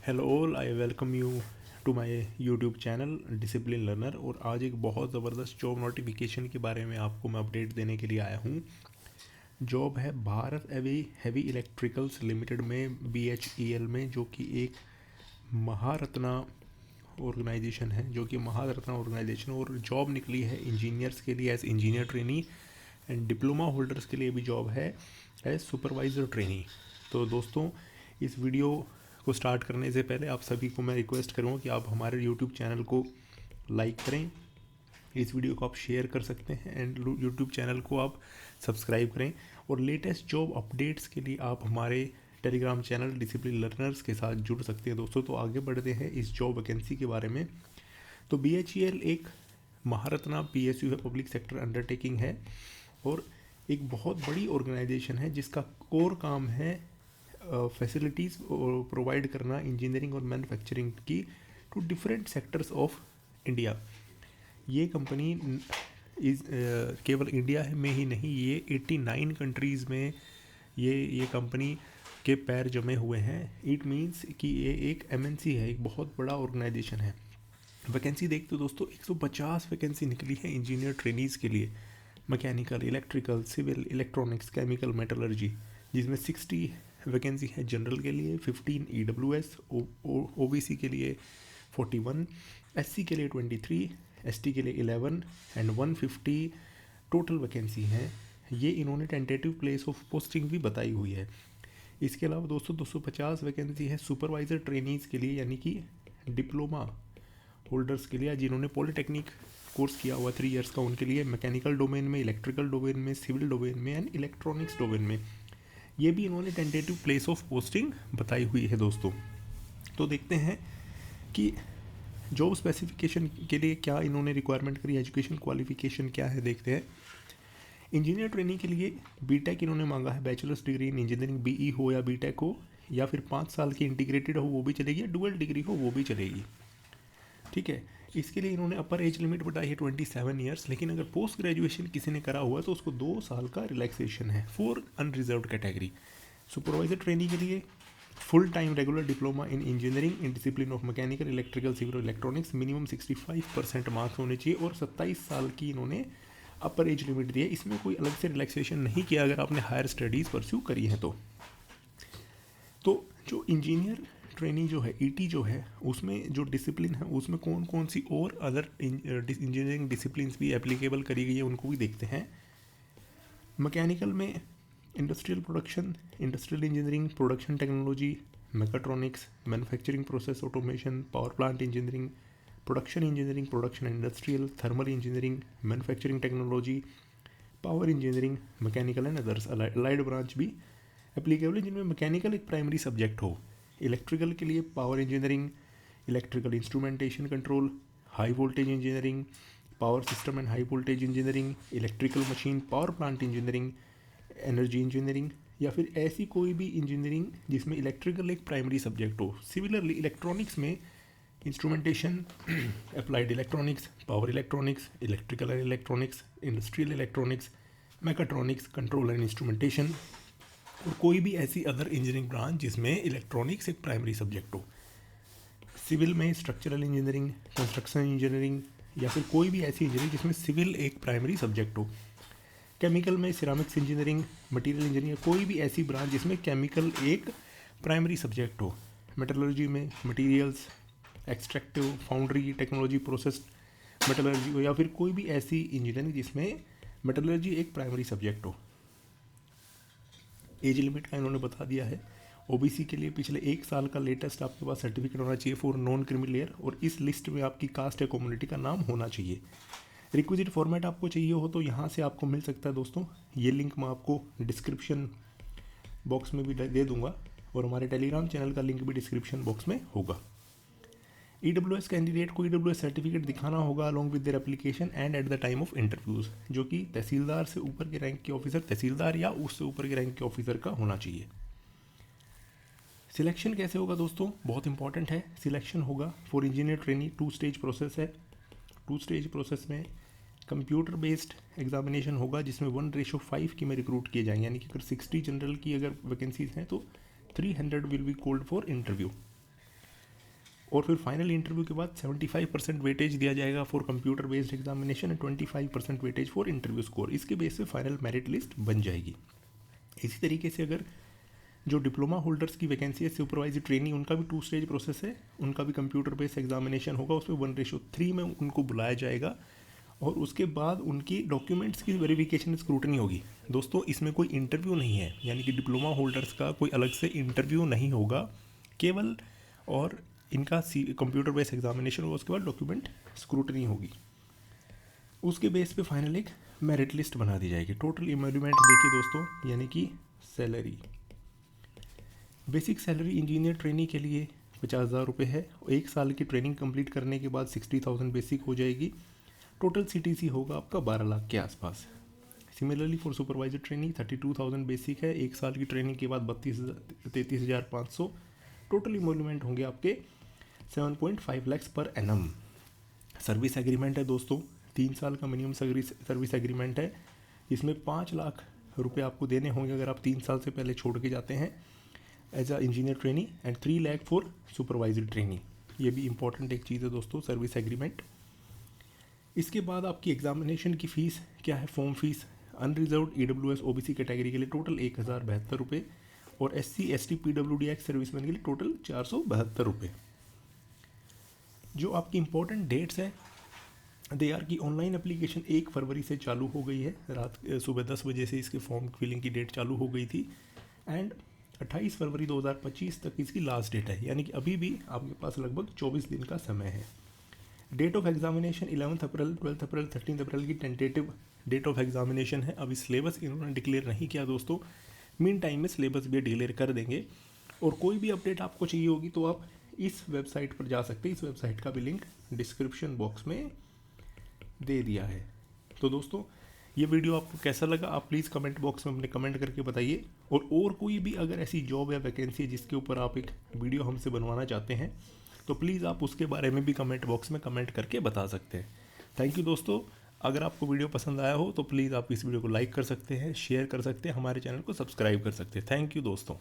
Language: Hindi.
Hello all, I welcome you to my YouTube channel discipline learner. और आज एक बहुत ज़बरदस्त जॉब नोटिफिकेशन के बारे में आपको मैं अपडेट देने के लिए आया हूँ। जॉब है भारत हेवी इलेक्ट्रिकल्स लिमिटेड में BHEL में, जो कि एक महारत्ना ऑर्गेनाइजेशन और जॉब निकली है इंजीनियर्स के लिए as engineer trainee and diploma holders के लिए भी जॉब है एज सुपरवाइज़र ट्रेनी। तो दोस्तों, इस वीडियो को स्टार्ट करने से पहले आप सभी को मैं रिक्वेस्ट करूँगा कि आप हमारे यूट्यूब चैनल को लाइक करें, इस वीडियो को आप शेयर कर सकते हैं एंड यूट्यूब चैनल को आप सब्सक्राइब करें। और लेटेस्ट जॉब अपडेट्स के लिए आप हमारे टेलीग्राम चैनल डिसिप्लिन लर्नर्स के साथ जुड़ सकते हैं दोस्तों। तो आगे बढ़ते हैं इस जॉब वैकेंसी के बारे में। तो BHEL एक महारत्ना PSU है, पब्लिक सेक्टर अंडरटेकिंग है, और एक बहुत बड़ी ऑर्गेनाइजेशन है जिसका कोर काम है फैसिलिटीज़ प्रोवाइड करना इंजीनियरिंग और मैन्युफैक्चरिंग की two different sectors of India. ये कंपनी केवल इंडिया में ही नहीं, ये 89 कंट्रीज़ में ये कंपनी के पैर जमे हुए हैं। इट मीन्स कि ये एक MNC है, एक बहुत बड़ा ऑर्गेनाइजेशन है। वैकेंसी देखते हो दोस्तों, 150 वैकेंसी निकली है इंजीनियर ट्रेनीज़ के लिए, mechanical, electrical, civil, electronics, chemical, metallurgy, जिसमें 60 वैकेंसी है जनरल के लिए, 15 EWS, OBC के लिए 41, SC के लिए 23, ST के लिए 11 एंड 150 टोटल वैकेंसी हैं। ये इन्होंने टेंटेटिव प्लेस ऑफ पोस्टिंग भी बताई हुई है। इसके अलावा दोस्तों 250 वैकेंसी है सुपरवाइज़र ट्रेनीज़ के लिए, यानी कि डिप्लोमा होल्डर्स के लिए जिन्होंने पॉलिटेक्निक कोर्स किया हुआ 3 इयर्स का, उनके लिए मैकेनिकल डोमेन में, इलेक्ट्रिकल डोमेन में, सिविल डोमेन में एंड इलेक्ट्रॉनिक्स डोमेन में। ये भी इन्होंने टेंटेटिव प्लेस ऑफ पोस्टिंग बताई हुई है दोस्तों। तो देखते हैं कि जॉब स्पेसिफिकेशन के लिए क्या इन्होंने रिक्वायरमेंट करी, एजुकेशन क्वालिफिकेशन क्या है देखते हैं। इंजीनियर ट्रेनिंग के लिए BTech इन्होंने मांगा है, bachelors degree in engineering BE हो या BTech हो, या फिर 5 साल की इंटीग्रेटेड हो वो भी चलेगी, या डुअल डिग्री हो वो भी चलेगी। ठीक है, इसके लिए इन्होंने अपर एज लिमिट बताई है 27 ईयर्स, लेकिन अगर पोस्ट ग्रेजुएशन किसी ने करा हुआ तो उसको 2 साल का रिलैक्सेशन है for unreserved category. Supervisor training के लिए full time regular diploma in engineering in discipline of mechanical, electrical, civil, electronics, minimum 65% marks होने चाहिए, और 27 साल की इन्होंने अपर एज लिमिट दी है। इसमें कोई अलग से रिलैक्सेशन नहीं किया अगर आपने हायर स्टडीज़ परस्यू करी हैं तो जो इंजीनियर ट्रेनिंग जो है ET जो है, उसमें जो डिसिप्लिन है उसमें कौन कौन सी और अदर इंजीनियरिंग डिसिप्लिन भी एप्लीकेबल करी गई है उनको भी देखते हैं। मैकेनिकल में industrial production, industrial engineering, production technology, mechatronics, manufacturing process automation, power plant engineering, production engineering, production industrial, thermal engineering, manufacturing technology, power engineering, mechanical and others allied branch भी एप्लीकेबल है जिनमें मैकेनिकल एक प्राइमरी सब्जेक्ट हो। इलेक्ट्रिकल के लिए power engineering, electrical instrumentation control, high voltage engineering, power system and high voltage engineering, electrical machine, power plant engineering, energy engineering, या फिर ऐसी कोई भी इंजीनियरिंग जिसमें इलेक्ट्रिकल एक प्राइमरी सब्जेक्ट हो। सिमिलरली इलेक्ट्रॉनिक्स में instrumentation, applied electronics, power electronics, electrical and electronics, industrial electronics, mechatronics, control and instrumentation, और कोई भी ऐसी अदर इंजीनियरिंग ब्रांच जिसमें इलेक्ट्रॉनिक्स एक प्राइमरी सब्जेक्ट हो। सिविल में स्ट्रक्चरल इंजीनियरिंग, कंस्ट्रक्शन इंजीनियरिंग, या फिर कोई भी ऐसी इंजीनियरिंग जिसमें सिविल एक प्राइमरी सब्जेक्ट हो। केमिकल में सिरामिक्स इंजीनियरिंग, मटेरियल इंजीनियरिंग, कोई भी ऐसी ब्रांच जिसमें केमिकल एक प्राइमरी सब्जेक्ट हो। मेटलर्जी में materials, extractive, foundry technology, process metallurgy हो, या फिर कोई भी ऐसी इंजीनियरिंग जिसमें मेटलर्जी एक प्राइमरी सब्जेक्ट हो। एज लिमिट का इन्होंने बता दिया है। OBC के लिए पिछले 1 साल का लेटेस्ट आपके पास सर्टिफिकेट होना चाहिए फॉर नॉन क्रिमिनल, और इस लिस्ट में आपकी कास्ट या कम्युनिटी का नाम होना चाहिए। रिक्विजिट फॉर्मेट आपको चाहिए हो तो यहाँ से आपको मिल सकता है दोस्तों। ये लिंक मैं आपको डिस्क्रिप्शन बॉक्स में भी दे दूंगा, और हमारे टेलीग्राम चैनल का लिंक भी डिस्क्रिप्शन बॉक्स में होगा। EWS कैंडिडेट को EWS सर्टिफिकेट दिखाना होगा along with their application and at the time of interviews, जो कि तहसीलदार से ऊपर के रैंक के ऑफिसर, तहसीलदार या उससे ऊपर के रैंक के ऑफिसर का होना चाहिए। सिलेक्शन कैसे होगा दोस्तों, बहुत इंपॉर्टेंट है। सिलेक्शन होगा for engineer trainee 2 stage process है। 2 स्टेज प्रोसेस में कंप्यूटर बेस्ड एग्जामिनेशन होगा जिसमें 1:5 की में रिक्रूट किए जाएंगे, यानी कि अगर 60 जनरल की अगर वैकेंसीज हैं तो 300 will be called for interview. और फिर फाइनल इंटरव्यू के बाद 75% वेटेज दिया जाएगा for computer based examination and 25% weightage for interview score. इसके बेस पे फाइनल मेरिट लिस्ट बन जाएगी। इसी तरीके से अगर जो डिप्लोमा होल्डर्स की वैकेंसी है सुपरवाइजर ट्रेनिंग, उनका भी 2 स्टेज प्रोसेस है, उनका भी कंप्यूटर बेस्ड एग्जामिनेशन होगा, उसमें 1:3 में उनको बुलाया जाएगा और उसके बाद उनकी डॉक्यूमेंट्स की वेरिफिकेशन स्क्रूटनी होगी। दोस्तों इसमें कोई इंटरव्यू नहीं है, यानी कि डिप्लोमा होल्डर्स का कोई अलग से इंटरव्यू नहीं होगा, केवल और इनका कंप्यूटर बेस्ड एग्जामिनेशन होगा, उसके बाद डॉक्यूमेंट स्क्रूटनी होगी। उसके बेस पे फाइनल एक मेरिट लिस्ट बना दी जाएगी। टोटल एमोल्यूमेंट देखिए दोस्तों, यानी कि salary, basic salary engineer trainee के लिए 50,000 रुपये है। 1 साल की ट्रेनिंग कंप्लीट करने के बाद 60,000 बेसिक हो जाएगी। टोटल CTC होगा आपका 12 लाख के आसपास। Similarly for supervisor training 32,000 basic है। 1 साल की ट्रेनिंग के बाद 33,500। टोटल एमोल्यूमेंट होंगे आपके 7.5 lakh per annum. Service agreement है दोस्तों, 3 साल का मिनिमम सर्विस एग्रीमेंट है। इसमें 5 लाख रुपए आपको देने होंगे अगर आप 3 साल से पहले छोड़ के जाते हैं as a engineer trainee, and 3 lakh for supervisor trainee. ये भी इंपॉर्टेंट एक चीज़ है दोस्तों, सर्विस एग्रीमेंट। इसके बाद आपकी एग्जामिनेशन की फ़ीस क्या है, form fees unreserved EWS OBC category के लिए टोटल 1,072 रुपये और SC ST PWD ex serviceman के लिए टोटल 472 रुपये। जो आपकी इंपॉर्टेंट डेट्स है, दे आर की ऑनलाइन एप्लीकेशन 1 फरवरी से चालू हो गई है, सुबह 10 बजे से इसके फॉर्म फिलिंग की डेट चालू हो गई थी एंड 28 फरवरी 2025 तक इसकी लास्ट डेट है, यानी कि अभी भी आपके पास लगभग 24 दिन का समय है। डेट ऑफ एग्जामिनेशन 11 अप्रैल, 12 अप्रैल, 13 अप्रैल की टेंटेटिव डेट ऑफ एग्जामिनेशन है। अभी सिलेबस इन्होंने डिक्लेयर नहीं किया दोस्तों, मीन टाइम में सिलेबस भी डिक्लेयर कर देंगे। और कोई भी अपडेट आपको चाहिए होगी तो आप इस वेबसाइट पर जा सकते हैं। इस वेबसाइट का भी लिंक डिस्क्रिप्शन बॉक्स में दे दिया है। तो दोस्तों ये वीडियो आपको कैसा लगा, आप प्लीज़ कमेंट बॉक्स में अपने कमेंट करके बताइए। और कोई भी अगर ऐसी जॉब या वैकेंसी है जिसके ऊपर आप एक वीडियो हमसे बनवाना चाहते हैं तो प्लीज़ आप उसके बारे में भी कमेंट बॉक्स में कमेंट करके बता सकते हैं। थैंक यू दोस्तों। अगर आपको वीडियो पसंद आया हो तो प्लीज़ आप इस वीडियो को लाइक कर सकते हैं, शेयर कर सकते हैं, हमारे चैनल को सब्सक्राइब कर सकते हैं। थैंक यू दोस्तों।